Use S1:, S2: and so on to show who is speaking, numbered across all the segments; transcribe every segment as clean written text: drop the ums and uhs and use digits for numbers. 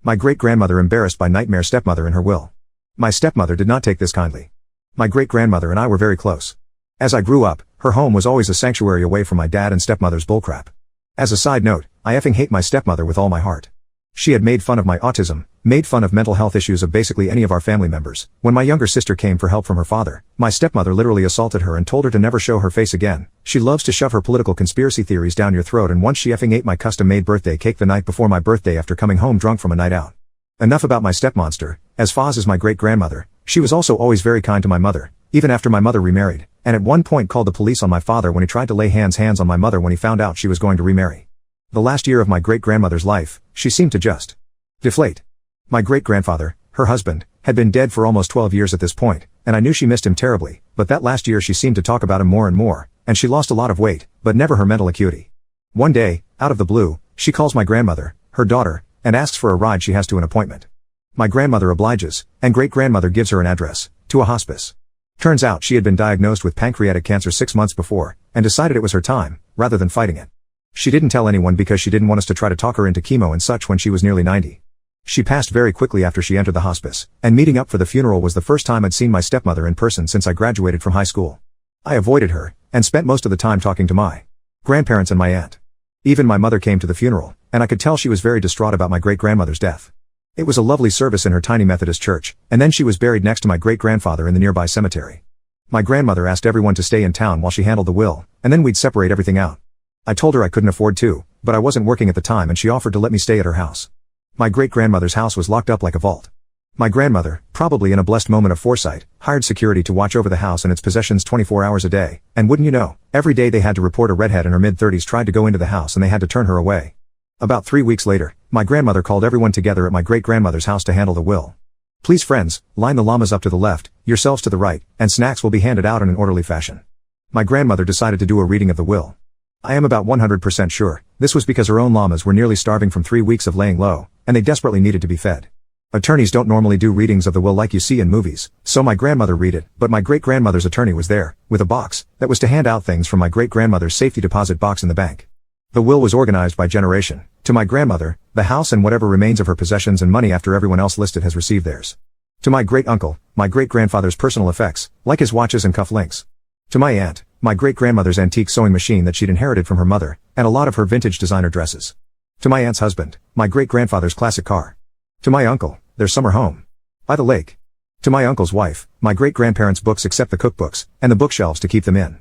S1: My great-grandmother embarrassed by nightmare stepmother in her will. My stepmother did not take this kindly. My great-grandmother and I were very close. As I grew up, her home was always a sanctuary away from my dad and stepmother's bullcrap. As a side note, I effing hate my stepmother with all my heart. She had made fun of my autism, made fun of mental health issues of basically any of our family members. When my younger sister came for help from her father, my stepmother literally assaulted her and told her to never show her face again. She loves to shove her political conspiracy theories down your throat, and once she effing ate my custom-made birthday cake the night before my birthday after coming home drunk from a night out. Enough about my stepmonster. As Foz is my great-grandmother, she was also always very kind to my mother, even after my mother remarried, and at one point called the police on my father when he tried to lay hands on my mother when he found out she was going to remarry. The last year of my great-grandmother's life, she seemed to just deflate. My great-grandfather, her husband, had been dead for almost 12 years at this point, and I knew she missed him terribly, but that last year she seemed to talk about him more and more, and she lost a lot of weight, but never her mental acuity. One day, out of the blue, she calls my grandmother, her daughter, and asks for a ride. She has to an appointment. My grandmother obliges, and great-grandmother gives her an address, to a hospice. Turns out she had been diagnosed with pancreatic cancer 6 months before, and decided it was her time, rather than fighting it. She didn't tell anyone because she didn't want us to try to talk her into chemo and such when she was nearly 90. She passed very quickly after she entered the hospice, and meeting up for the funeral was the first time I'd seen my stepmother in person since I graduated from high school. I avoided her, and spent most of the time talking to my grandparents and my aunt. Even my mother came to the funeral, and I could tell she was very distraught about my great-grandmother's death. It was a lovely service in her tiny Methodist church, and then she was buried next to my great-grandfather in the nearby cemetery. My grandmother asked everyone to stay in town while she handled the will, and then we'd separate everything out. I told her I couldn't afford to, but I wasn't working at the time and she offered to let me stay at her house. My great-grandmother's house was locked up like a vault. My grandmother, probably in a blessed moment of foresight, hired security to watch over the house and its possessions 24 hours a day, and wouldn't you know, every day they had to report a redhead in her mid-30s tried to go into the house and they had to turn her away. About 3 weeks later, my grandmother called everyone together at my great-grandmother's house to handle the will. Please friends, line the llamas up to the left, yourselves to the right, and snacks will be handed out in an orderly fashion. My grandmother decided to do a reading of the will. I am about 100% sure, this was because her own llamas were nearly starving from 3 weeks of laying low, and they desperately needed to be fed. Attorneys don't normally do readings of the will like you see in movies, so my grandmother read it, but my great-grandmother's attorney was there, with a box, that was to hand out things from my great-grandmother's safety deposit box in the bank. The will was organized by generation. To my grandmother, the house and whatever remains of her possessions and money after everyone else listed has received theirs. To my great-uncle, my great-grandfather's personal effects, like his watches and cuff links. To my aunt, my great-grandmother's antique sewing machine that she'd inherited from her mother, and a lot of her vintage designer dresses. To my aunt's husband, my great-grandfather's classic car. To my uncle, their summer home by the lake. To my uncle's wife, my great-grandparents' books except the cookbooks, and the bookshelves to keep them in.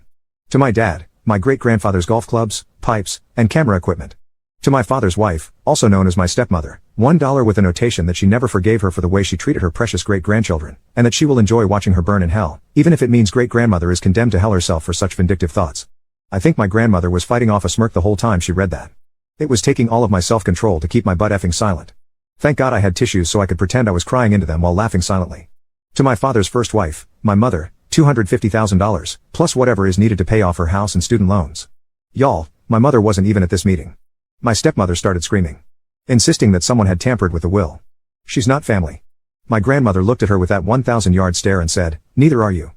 S1: To my dad, my great-grandfather's golf clubs, pipes, and camera equipment. To my father's wife, also known as my stepmother, $1 with a notation that she never forgave her for the way she treated her precious great-grandchildren, and that she will enjoy watching her burn in hell, even if it means great-grandmother is condemned to hell herself for such vindictive thoughts. I think my grandmother was fighting off a smirk the whole time she read that. It was taking all of my self-control to keep my butt effing silent. Thank God I had tissues so I could pretend I was crying into them while laughing silently. To my father's first wife, my mother, $250,000, plus whatever is needed to pay off her house and student loans. Y'all, my mother wasn't even at this meeting. My stepmother started screaming, insisting that someone had tampered with the will. She's not family. My grandmother looked at her with that 1,000-yard stare and said, neither are you.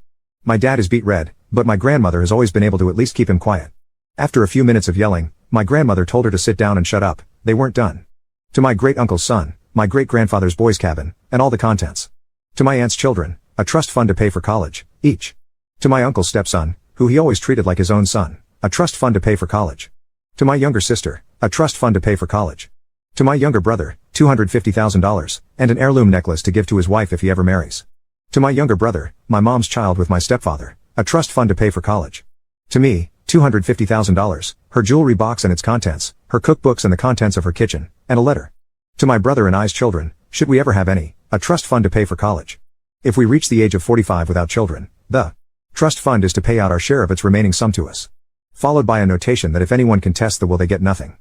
S1: My dad is beet red, but my grandmother has always been able to at least keep him quiet. After a few minutes of yelling, my grandmother told her to sit down and shut up. They weren't done. To my great-uncle's son, my great-grandfather's boys' cabin, and all the contents. To my aunt's children, a trust fund to pay for college, each. To my uncle's stepson, who he always treated like his own son, a trust fund to pay for college. To my younger sister, a trust fund to pay for college. To my younger brother, $250,000, and an heirloom necklace to give to his wife if he ever marries. To my younger brother, my mom's child with my stepfather, a trust fund to pay for college. To me, $250,000, her jewelry box and its contents, her cookbooks and the contents of her kitchen, and a letter. To my brother and I's children, should we ever have any, a trust fund to pay for college. If we reach the age of 45 without children, the trust fund is to pay out our share of its remaining sum to us. Followed by a notation that if anyone contests the will they get nothing.